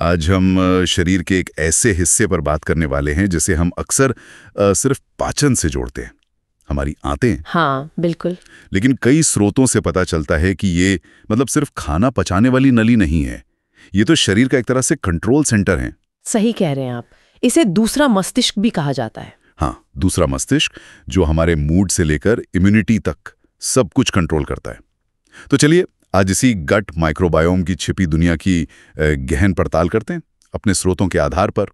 आज हम शरीर के एक ऐसे हिस्से पर बात करने वाले हैं जिसे हम अक्सर सिर्फ पाचन से जोड़ते हैं, हमारी आंतें। हाँ बिल्कुल। लेकिन कई स्रोतों से पता चलता है कि ये सिर्फ खाना पचाने वाली नली नहीं है, ये तो शरीर का एक तरह से कंट्रोल सेंटर है। सही कह रहे हैं आप, इसे दूसरा मस्तिष्क भी कहा जाता है। हाँ, दूसरा मस्तिष्क जो हमारे मूड से लेकर इम्यूनिटी तक सब कुछ कंट्रोल करता है। तो चलिए आज इसी गट माइक्रोबायोम की छिपी दुनिया की गहन पड़ताल करते हैं अपने स्रोतों के आधार पर।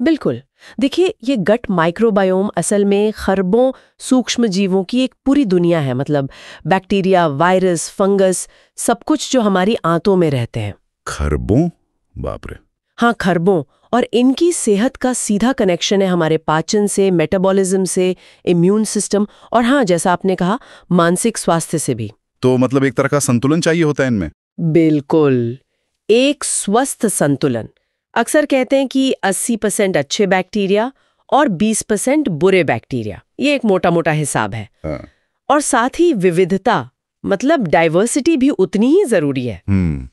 बिल्कुल। देखिए, ये गट माइक्रोबायोम असल में खरबों सूक्ष्म जीवों की एक पूरी दुनिया है। मतलब बैक्टीरिया, वायरस, फंगस, सब कुछ जो हमारी आंतों में रहते हैं। खरबों? बाप रे। हाँ, खरबों। और इनकी सेहत का सीधा कनेक्शन है हमारे पाचन से, मेटाबॉलिज्म से, इम्यून सिस्टम और हाँ, जैसा आपने कहा, मानसिक स्वास्थ्य से भी। तो मतलब एक तरह का संतुलन चाहिए होता है इनमें। बिल्कुल, एक स्वस्थ संतुलन। अक्सर कहते हैं कि 80% अच्छे बैक्टीरिया और 20% बुरे बैक्टीरिया, ये एक मोटा मोटा हिसाब है। हाँ। और साथ ही विविधता, मतलब डाइवर्सिटी भी उतनी ही जरूरी है।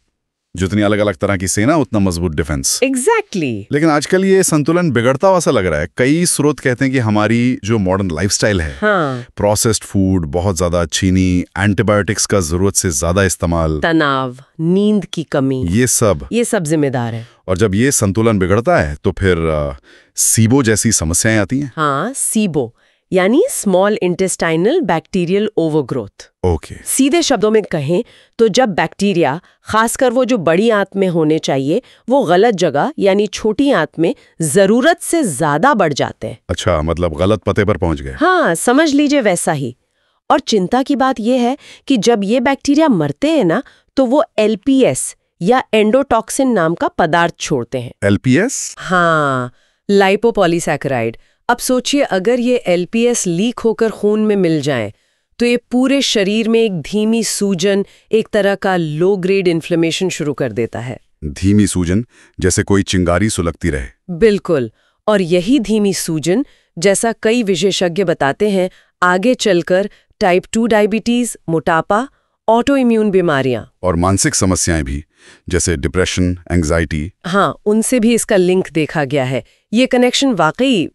जितनी अलग अलग तरह की सेना उतना मजबूत डिफेंस। एग्जैक्टली। लेकिन आजकल ये संतुलन बिगड़ता हुआ सा लग रहा है। कई स्रोत कहते हैं कि हमारी जो मॉडर्न लाइफस्टाइल है, हाँ, प्रोसेस्ड फूड, बहुत ज्यादा चीनी, एंटीबायोटिक्स का जरूरत से ज्यादा इस्तेमाल, तनाव, नींद की कमी, ये सब जिम्मेदार है। और जब ये संतुलन बिगड़ता है तो फिर सीबो जैसी समस्याएं आती हैं। हाँ, सीबो यानी small intestinal bacterial overgrowth. Okay. सीधे शब्दों में कहें तो जब बैक्टीरिया, खासकर वो जो बड़ी आंत में होने चाहिए, वो गलत जगह यानी छोटी आंत में जरूरत से ज्यादा बढ़ जाते हैं। अच्छा, मतलब गलत पते पर पहुंच गए। हाँ, समझ लीजिए वैसा ही। और चिंता की बात यह है कि जब ये बैक्टीरिया मरते हैं ना, तो वो LPS या एंडोटॉक्सिन नाम का पदार्थ छोड़ते हैं। LPS? हाँ, लाइपोपॉलीसैकेराइड। अब सोचिए, अगर ये LPS लीक होकर खून में मिल जाए तो ये पूरे शरीर में एक धीमी सूजन, एक तरह का लो ग्रेड इन्फ्लेमेशन शुरू कर देता है। धीमी सूजन, जैसे कोई चिंगारी सुलगती रहे। बिल्कुल। और यही धीमी सूजन, जैसा कई विशेषज्ञ बताते हैं, आगे चलकर टाइप 2 डायबिटीज, मोटापा, ऑटो इम्यून बीमारियां और मानसिक समस्याएं भी, जैसे डिप्रेशन, एंग्जाइटी। हाँ, उनसे भी इसका लिंक देखा गया है। ये कनेक्शन वाकई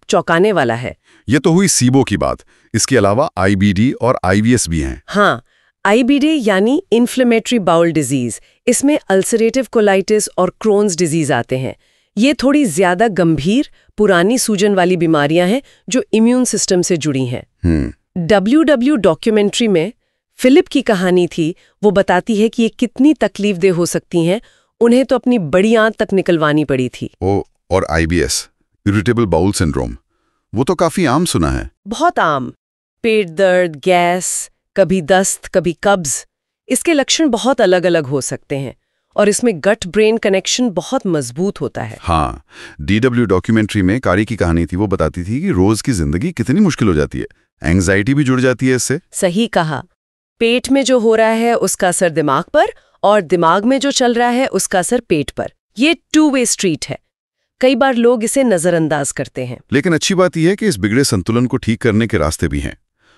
चौंकाने वाला है। ये तो हुई सीबो की बात। इसके अलावा IBD और IBS भी हैं। हाँ, IBD यानी इन्फ्लेमेटरी बाउल डिजीज, इसमें अल्सरेटिव कोलाइटिस और क्रोन्स डिजीज आते हैं। ये थोड़ी ज्यादा गंभीर, पुरानी सूजन वाली बीमारियां हैं जो इम्यून सिस्टम से जुड़ी हैं। WW डॉक्यूमेंट्री में फिलिप की कहानी थी। वो बताती है कि ये कितनी तकलीफदेह हो सकती हैं। उन्हें तो अपनी बड़ी आंत तक निकलवानी पड़ी थी। और IBS, इरिटेबल बाउल सिंड्रोम, वो तो काफी आम सुना है। बहुत आम। पेट दर्द, गैस, कभी दस्त, कभी कब्ज। इसके लक्षण बहुत अलग अलग हो सकते हैं और इसमें गट ब्रेन कनेक्शन बहुत मजबूत होता है। हाँ, DW डॉक्यूमेंट्री में कारी की कहानी थी। वो बताती थी कि रोज की जिंदगी कितनी मुश्किल हो जाती है, एंग्जाइटी भी जुड़ जाती है इससे। सही कहा। पेट में जो हो रहा है उसका असर दिमाग पर, और दिमाग में जो चल रहा है उसका असर पेट पर। ये 2 वे स्ट्रीट है। कई बार लोग इसे नजरअंदाज करते हैं। लेकिन अच्छी बात यह है कि इस बिगड़े संतुलन को ठीक करने के रास्ते भी हैं।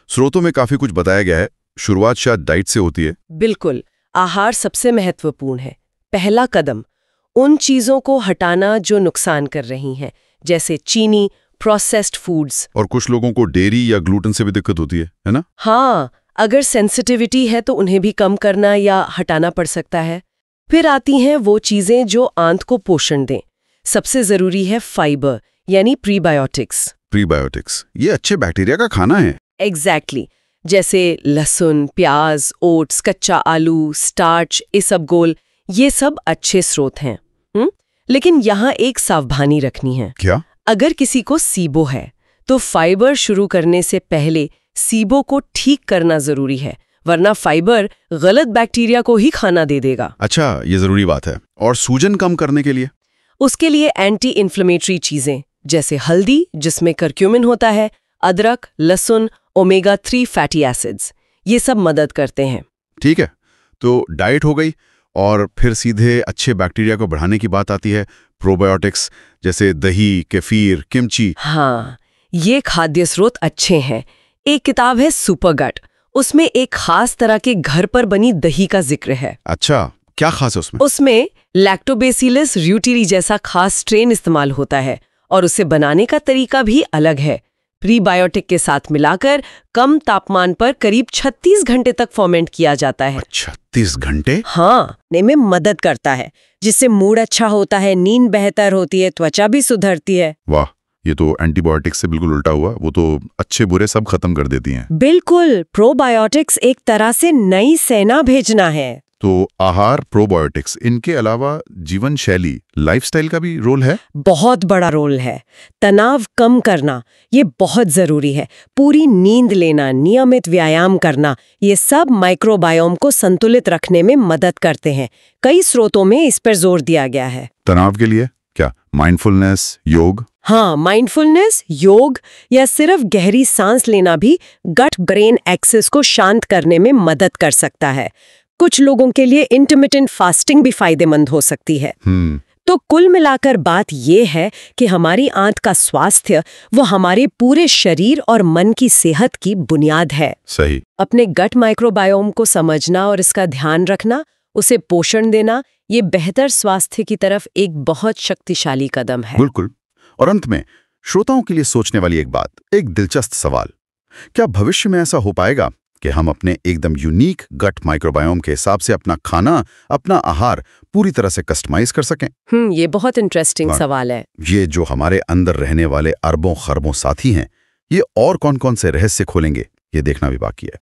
स्रोतों में काफी कुछ बताया गया है। शुरुआत शायद डाइट से होती है। बिल्कुल, आहार सबसे महत्वपूर्ण है। पहला कदम उन चीजों को हटाना जो नुकसान कर रही हैं, जैसे चीनी, प्रोसेस्ड फूड्स। और कुछ लोगों को डेयरी या ग्लूटेन से भी दिक्कत होती है ना? हाँ, अगर सेंसिटिविटी है तो उन्हें भी कम करना या हटाना पड़ सकता है। फिर आती हैं वो चीजें जो आंत को पोषण दें। सबसे जरूरी है फाइबर यानी प्रीबायोटिक्स। प्रीबायोटिक्स, ये अच्छे बैक्टीरिया का खाना है। एग्जैक्टली। जैसे लहसुन, प्याज, ओट्स, कच्चा आलू, स्टार्च, इसबगोल, ये सब अच्छे स्रोत हैं। लेकिन यहाँ एक सावधानी रखनी है। क्या? अगर किसी को सीबो है तो फाइबर शुरू करने से पहले सीबो को ठीक करना जरूरी है, वरना फाइबर गलत बैक्टीरिया को ही खाना दे देगा। अच्छा, ये जरूरी बात है। और सूजन कम करने के लिए? उसके लिए एंटी इन्फ्लेमेटरी चीजें जैसे हल्दी, जिसमें करक्यूमिन होता है, अदरक, लहसुन, ओमेगा 3 फैटी एसिड्स, ये सब मदद करते हैं। ठीक है, तो डाइट हो गई और फिर सीधे अच्छे बैक्टीरिया को बढ़ाने की बात आती है। प्रोबायोटिक्स जैसे दही, केफीर, किमची। हाँ, ये खाद्य स्रोत अच्छे हैं। एक किताब है सुपर गट, उसमें एक खास तरह के घर पर बनी दही का जिक्र है। अच्छा, क्या खास है उसमें? उसमें लैक्टोबैसिलस र्यूटीरी जैसा खास स्ट्रेन इस्तेमाल होता है और उसे बनाने का तरीका भी अलग है। प्रीबायोटिक के साथ मिलाकर कम तापमान पर करीब 36 घंटे तक फर्मेंट किया जाता है। 36 घंटे? हाँ, में मदद करता है, जिससे मूड अच्छा होता है, नींद बेहतर होती है, त्वचा भी सुधरती है। वाह, ये तो एंटीबायोटिक्स से बिल्कुल उल्टा हुआ। वो तो अच्छे बुरे सब खत्म कर देती हैं। बिल्कुल, प्रोबायोटिक्स एक तरह से नई सेना भेजना है। तो आहार, प्रोबायोटिक्स, इनके अलावा जीवन शैली, लाइफस्टाइल का भी रोल है? बहुत बड़ा रोल है। तनाव कम करना ये बहुत जरूरी है। पूरी नींद लेना, नियमित व्यायाम करना, ये सब माइक्रोबायोम को संतुलित रखने में मदद करते हैं। कई स्रोतों में इस पर जोर दिया गया है। तनाव के लिए क्या माइंडफुलनेस, योग? हाँ, माइंडफुलनेस, योग या सिर्फ गहरी सांस लेना भी गट ब्रेन एक्सिस को शांत करने में मदद कर सकता है। कुछ लोगों के लिए इंटरमिटेंट फास्टिंग भी फायदेमंद हो सकती है। तो कुल मिलाकर बात यह है कि हमारी आंत का स्वास्थ्य वो हमारे पूरे शरीर और मन की सेहत की बुनियाद है। सही। अपने गट माइक्रोबायोम को समझना और इसका ध्यान रखना, उसे पोषण देना, ये बेहतर स्वास्थ्य की तरफ एक बहुत शक्तिशाली कदम है। बिल्कुल। और अंत में श्रोताओं के लिए सोचने वाली एक बात, एक दिलचस्प सवाल। क्या भविष्य में ऐसा हो पाएगा कि हम अपने एकदम यूनिक गट माइक्रोबायोम के हिसाब से अपना खाना, अपना आहार पूरी तरह से कस्टमाइज कर सकें? ये बहुत इंटरेस्टिंग सवाल है। ये जो हमारे अंदर रहने वाले अरबों खरबों साथी हैं, ये और कौन-कौन से रहस्य खोलेंगे, ये देखना भी बाकी है।